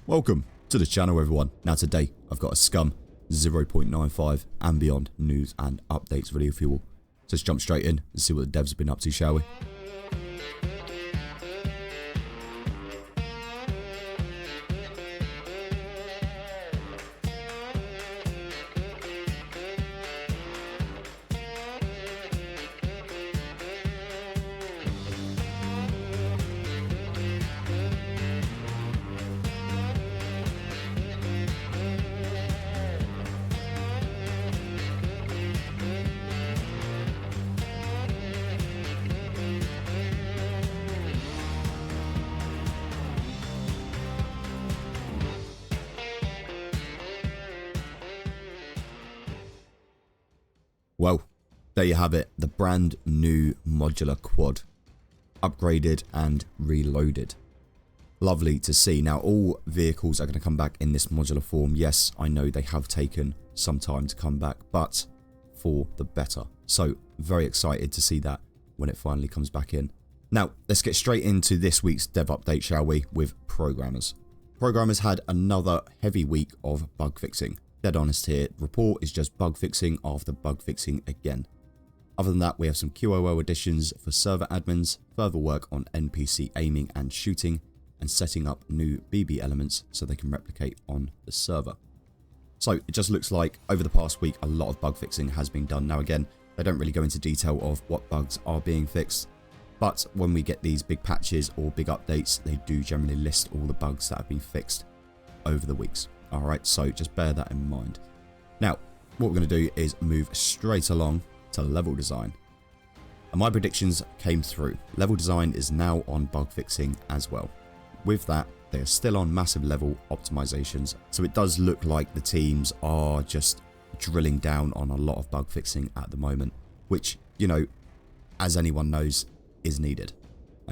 Welcome to the channel, everyone. Now today I've got a Scum 0.95 and beyond news and updates video for you all. So let's jump straight in and see what the devs have been up to, shall we? Well, there you have it, the brand new modular quad, upgraded and reloaded. Lovely to see. Now all vehicles are going to come back in this modular form. Yes, I know they have taken some time to come back, but for the better. So very excited to see that when it finally comes back in. Now let's get straight into this week's dev update, shall we, with programmers. Programmers had another heavy week of bug fixing. Dead honest here, report is just bug fixing after bug fixing again. Other than that, we have some QoL additions for server admins, further work on NPC aiming and shooting, and setting up new BB elements so they can replicate on the server. So it just looks like over the past week a lot of bug fixing has been done. Now again, they don't really go into detail of what bugs are being fixed, but when we get these big patches or big updates, they do generally list all the bugs that have been fixed over the weeks. Alright, so just bear that in mind. Now, what we're going to do is move straight along to level design. And my predictions came through. Level design is now on bug fixing as well. With that, they are still on massive level optimizations. So it does look like the teams are just drilling down on a lot of bug fixing at the moment, which, you know, as anyone knows, is needed.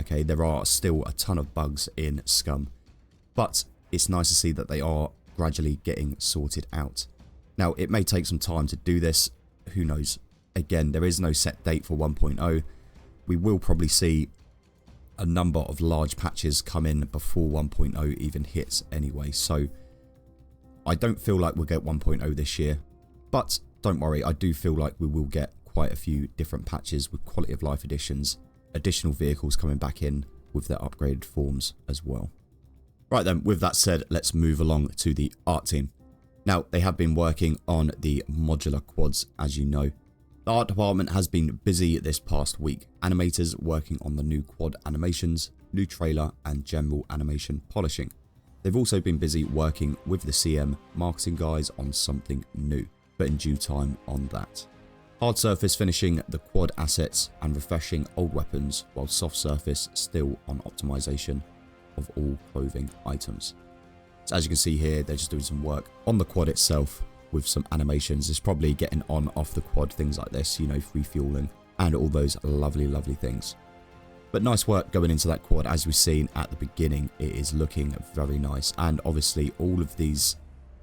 Okay, there are still a ton of bugs in Scum, but it's nice to see that they are gradually getting sorted out. Now it may take some time to do this, who knows. Again, there is no set date for 1.0. We will probably see a number of large patches come in before 1.0 even hits anyway, so I don't feel like we'll get 1.0 this year, but don't worry, I do feel like we will get quite a few different patches with quality of life additions, additional vehicles coming back in with their upgraded forms as well. Right then, with that said, let's move along to the art team. Now, they have been working on the modular quads, as you know. The art department has been busy this past week. Animators working on the new quad animations, new trailer and general animation polishing. They've also been busy working with the CM marketing guys on something new, but in due time on that. Hard surface finishing the quad assets and refreshing old weapons, while soft surface still on optimization of all clothing items. So as you can see here, they're just doing some work on the quad itself with some animations. It's probably getting on off the quad, things like this, you know, refueling and all those lovely things. But nice work going into that quad. As we've seen at the beginning, it is looking very nice, and obviously all of these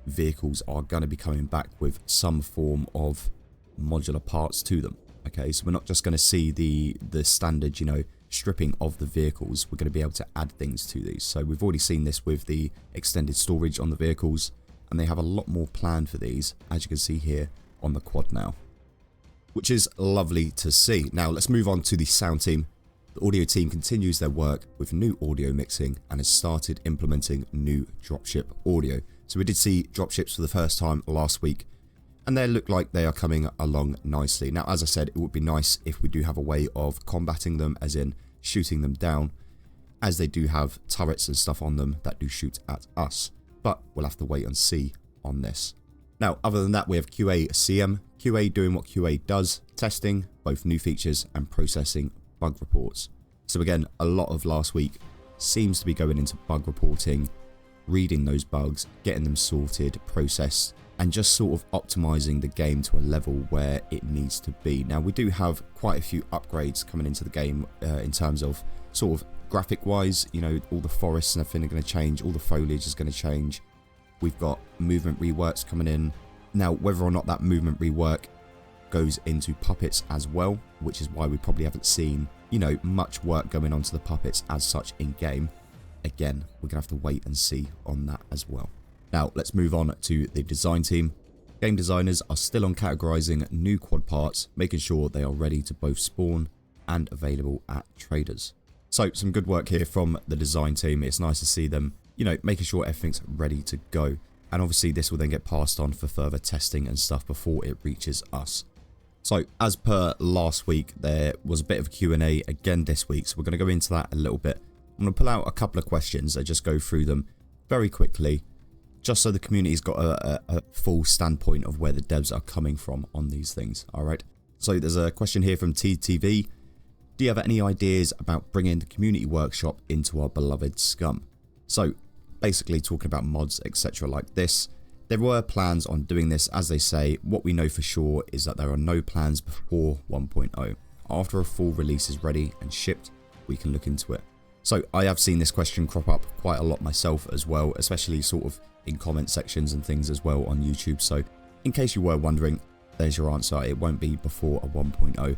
vehicles are going to be coming back with some form of modular parts to them. Okay, so we're not just going to see the standard, you know, stripping of the vehicles. We're going to be able to add things to these. So we've already seen this with the extended storage on the vehicles, and they have a lot more planned for these, as you can see here on the quad now, which is lovely to see. Now let's move on to the sound team. The audio team continues their work with new audio mixing and has started implementing new dropship audio. So we did see dropships for the first time last week, and they look like they are coming along nicely. Now, as I said, it would be nice if we do have a way of combating them, as in shooting them down, as they do have turrets and stuff on them that do shoot at us. But we'll have to wait and see on this. Now, other than that, we have QA CM. QA doing what QA does, testing both new features and processing bug reports. So again, a lot of last week seems to be going into bug reporting, reading those bugs, getting them sorted, processed, and just sort of optimizing the game to a level where it needs to be. Now we do have quite a few upgrades coming into the game in terms of sort of graphic wise, you know, all the forests and everything are going to change, all the foliage is going to change. We've got movement reworks coming in. Now whether or not that movement rework goes into puppets as well, which is why we probably haven't seen, you know, much work going on to the puppets as such in game. again, we're going to have to wait and see on that as well. Now, let's move on to the design team. Game designers are still on categorizing new quad parts, making sure they are ready to both spawn and available at traders. So, some good work here from the design team. It's nice to see them, you know, making sure everything's ready to go. And obviously, this will then get passed on for further testing and stuff before it reaches us. So, as per last week, there was a bit of a Q&A again this week, so we're going to go into that a little bit. I'm going to pull out a couple of questions and just go through them very quickly, just so the community's got a full standpoint of where the devs are coming from on these things, alright? So, there's a question here from TTV. Do you have any ideas about bringing the community workshop into our beloved Scum? So, basically talking about mods, etc. like this. There were plans on doing this, as they say. What we know for sure is that there are no plans before 1.0. After a full release is ready and shipped, we can look into it. So I have seen this question crop up quite a lot myself as well, especially sort of in comment sections and things as well on YouTube. So in case you were wondering, there's your answer. It won't be before a 1.0.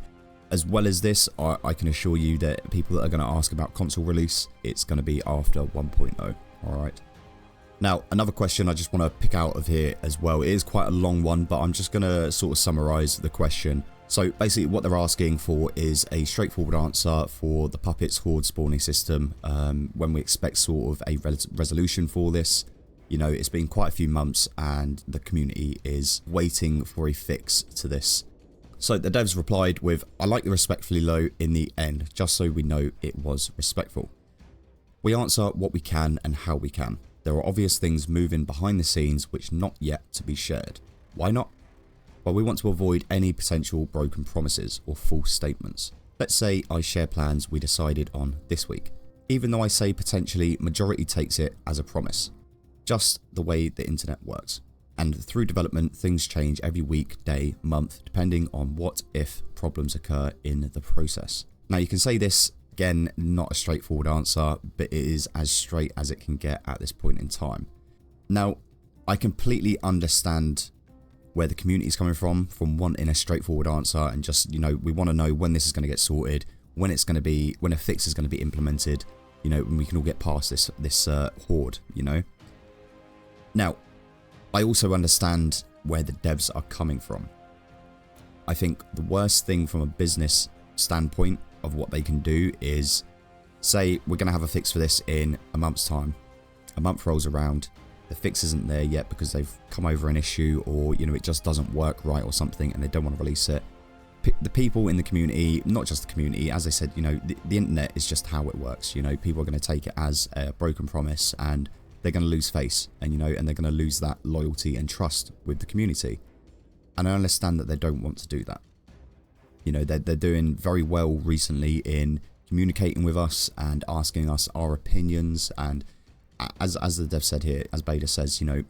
As well as this, I can assure you that people that are going to ask about console release, it's going to be after 1.0. Alright. Now, another question I just want to pick out of here as well. It is quite a long one, but I'm just going to sort of summarize the question. So basically what they're asking for is a straightforward answer for the Puppets Horde spawning system, when we expect sort of a resolution for this. You know, it's been quite a few months and the community is waiting for a fix to this. So the devs replied with, I like the respectfully low in the end, just so we know it was respectful. We answer what we can and how we can. There are obvious things moving behind the scenes which not yet to be shared. Why not? Well, we want to avoid any potential broken promises or false statements. Let's say I share plans we decided on this week. Even though I say potentially, majority takes it as a promise. Just the way the internet works. And through development, things change every week, day, month, depending on what if problems occur in the process. Now you can say this, again, not a straightforward answer, but it is as straight as it can get at this point in time. Now, I completely understand where the community is coming from wanting a straightforward answer and just, you know, we want to know when this is going to get sorted, when it's going to be, when a fix is going to be implemented, you know, when we can all get past this horde, you know. Now, I also understand where the devs are coming from. I think the worst thing from a business standpoint of what they can do is say we're going to have a fix for this in a month's time. A month rolls around, the fix isn't there yet because they've come over an issue, or, you know, it just doesn't work right or something and they don't want to release it. The people in the community, not just the community, as I said, you know, the internet is just how it works. You know, people are going to take it as a broken promise and they're going to lose face, and, you know, and they're going to lose that loyalty and trust with the community. And I understand that they don't want to do that. You know, they're doing very well recently in communicating with us and asking us our opinions, and as the dev said here, as Beta says, you know,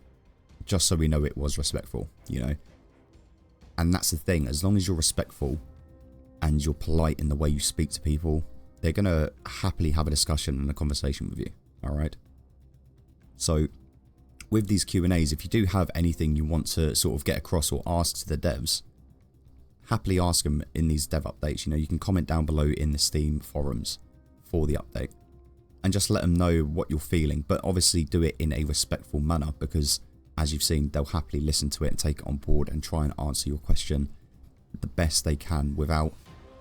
just so we know it was respectful, you know. And that's the thing, as long as you're respectful and you're polite in the way you speak to people, they're going to happily have a discussion and a conversation with you, alright? So, with these Q&As, if you do have anything you want to sort of get across or ask to the devs, happily ask them in these dev updates. You know, you can comment down below in the Steam forums for the update and just let them know what you're feeling, but obviously do it in a respectful manner, because as you've seen, they'll happily listen to it and take it on board and try and answer your question the best they can without,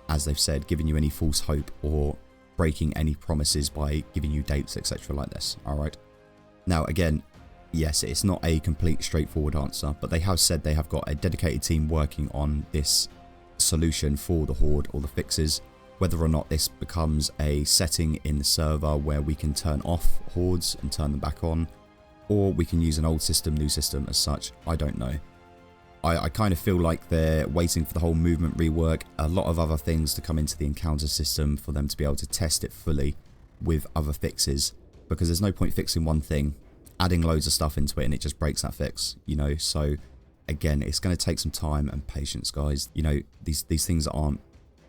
as they've said, giving you any false hope or breaking any promises by giving you dates, etc. like this. Alright. Now again, yes, it's not a complete straightforward answer, but they have said they have got a dedicated team working on this solution for the Horde or the fixes. Whether or not this becomes a setting in the server where we can turn off Hordes and turn them back on, or we can use an old system, new system as such, I don't know. I kind of feel like they're waiting for the whole movement rework, a lot of other things to come into the encounter system for them to be able to test it fully with other fixes, because there's no point fixing one thing, adding loads of stuff into it and it just breaks that fix, you know. So again, it's going to take some time and patience, guys. You know, these things aren't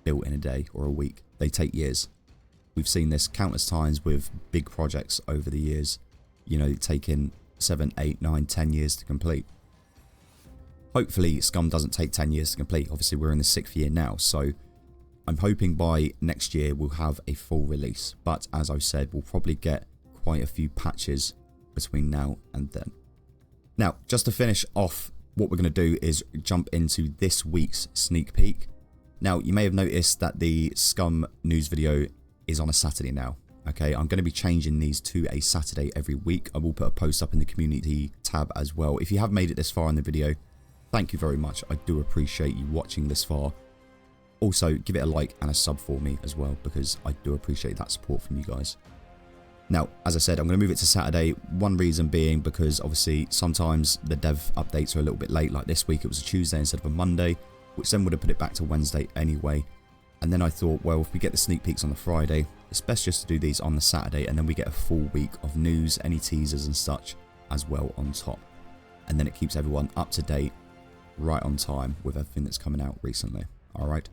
built in a day or a week, they take years. We've seen this countless times with big projects over the years, you know, taking 7, 8, 9, 10 years to complete. Hopefully Scum doesn't take 10 years to complete. Obviously we're in the 6th year now, so I'm hoping by next year we'll have a full release, but as I've said, we'll probably get quite a few patches between now and then. Now, just to finish off, what we're going to do is jump into this week's sneak peek. Now, you may have noticed that the Scum news video is on a Saturday now. Okay, I'm going to be changing these to a Saturday every week. I will put a post up in the community tab as well. If you have made it this far in the video, thank you very much. I do appreciate you watching this far. Also, give it a like and a sub for me as well, because I do appreciate that support from you guys. Now, as I said, I'm going to move it to Saturday. One reason being because obviously sometimes the dev updates are a little bit late. Like this week it was a Tuesday instead of a Monday, which then would have put it back to Wednesday anyway. And then I thought, well, if we get the sneak peeks on the Friday, it's best just to do these on the Saturday, and then we get a full week of news, any teasers and such as well on top. And then it keeps everyone up to date, right on time with everything that's coming out recently. Alright.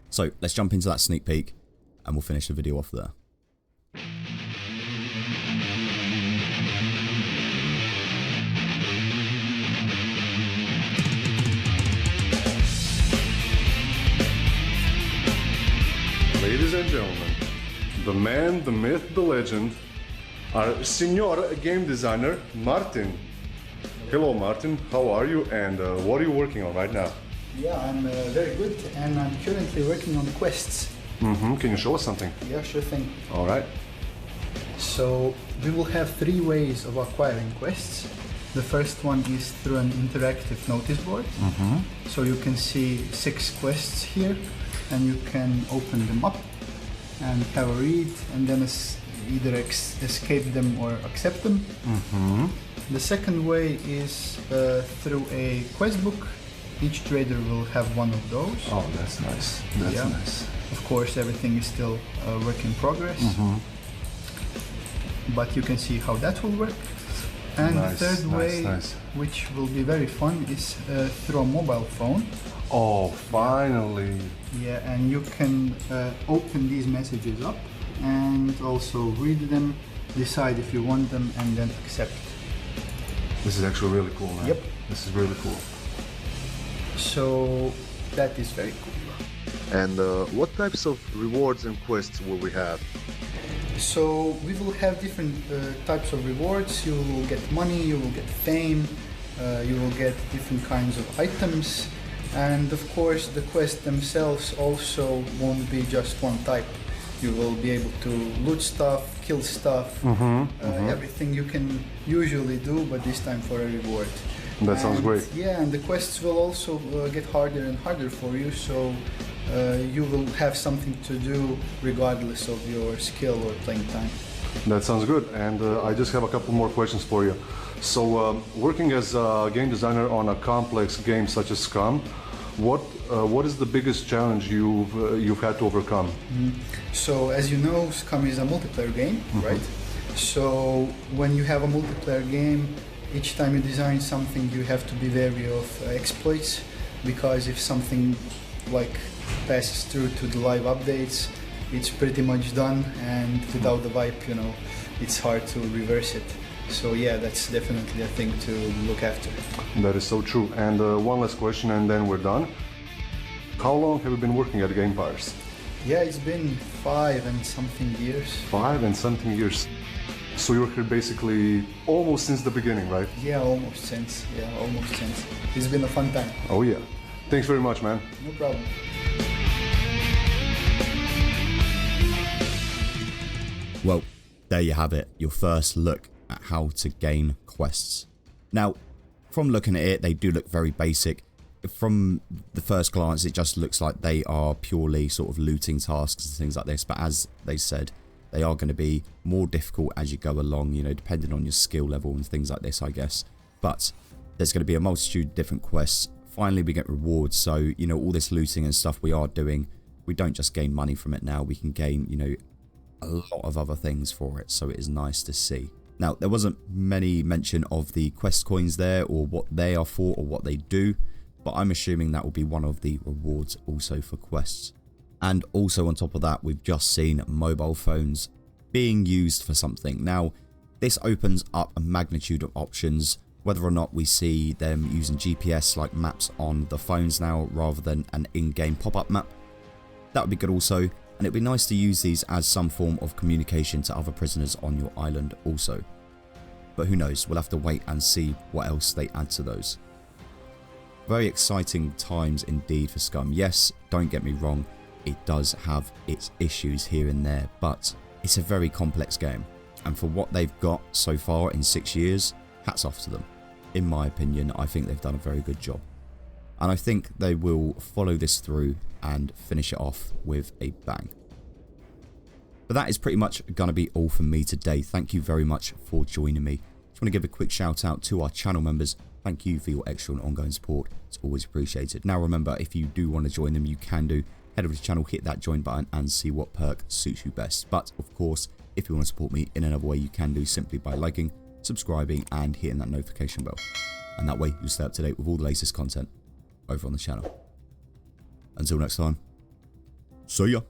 So let's jump into that sneak peek and we'll finish the video off there. Ladies and gentlemen, the man, the myth, the legend, our senior game designer, Martin. Hello Martin, how are you and what are you working on right now? Yeah, I'm very good and I'm currently working on quests. Can you show us something? Yeah, sure thing. Alright. So we will have 3 ways of acquiring quests. The first one is through an interactive notice board. So you can see 6 quests here and you can open them up and have a read and then either escape them or accept them. The second way is through a quest book. Each trader will have one of those. Oh, that's nice. That's nice. Of course, everything is still a work in progress. But you can see how that will work. And the third way, which will be very fun, is through a mobile phone. Oh, finally. Yeah, and you can open these messages up and also read them, decide if you want them, and then accept. This is actually really cool, man. Yep. This is really cool. So that is very cool. And what types of rewards and quests will we have? So we will have different types of rewards. You will get money, you will get fame, you will get different kinds of items, and of course the quests themselves also won't be just one type. You will be able to loot stuff, kill stuff, everything you can usually do, but this time for a reward. That sounds great. Yeah, and the quests will also get harder and harder for you, so you will have something to do regardless of your skill or playing time. That sounds good, and I just have a couple more questions for you. So, working as a game designer on a complex game such as Scum, what is the biggest challenge you've had to overcome? So, as you know, Scum is a multiplayer game, right? So, when you have a multiplayer game, each time you design something, you have to be wary of exploits, because if something like passes through to the live updates, it's pretty much done, and without the wipe, you know, it's hard to reverse it. So yeah, that's definitely a thing to look after. That is so true. And one last question and then we're done. How long have you been working at Gamefires? Yeah, it's been 5 and something years. 5 and something years. So you're here basically almost since the beginning, right? Yeah, almost since. It's been a fun time. Oh yeah. Thanks very much, man. No problem. Well, there you have it, your first look at how to gain quests. Now, from looking at it, they do look very basic. From the first glance, it just looks like they are purely sort of looting tasks and things like this, but as they said, they are going to be more difficult as you go along, you know, depending on your skill level and things like this, I guess. But there's going to be a multitude of different quests. Finally, we get rewards, so, you know, all this looting and stuff we are doing, we don't just gain money from it now, we can gain, you know, a lot of other things for it, so it is nice to see. Now, there wasn't many mention of the quest coins there, or what they are for, or what they do, but I'm assuming that will be one of the rewards also for quests. And also on top of that, we've just seen mobile phones being used for something. Now, this opens up a magnitude of options, whether or not we see them using GPS like maps on the phones now, rather than an in-game pop-up map. That would be good also. and it'd be nice to use these as some form of communication to other prisoners on your island also. But who knows, we'll have to wait and see what else they add to those. Very exciting times indeed for Scum. Yes, don't get me wrong, it does have its issues here and there, but it's a very complex game, and for what they've got so far in 6 years, hats off to them. In my opinion, I think they've done a very good job, and I think they will follow this through and finish it off with a bang. But that is pretty much going to be all from me today. Thank you very much for joining me. Just want to give a quick shout out to our channel members. Thank you for your extra and ongoing support. It's always appreciated. Now remember, if you do want to join them, you can do. Head over to the channel, hit that join button and see what perk suits you best. But of course, if you want to support me in another way, you can do simply by liking, subscribing and hitting that notification bell. And that way you'll stay up to date with all the latest content over on the channel. Until next time, see ya.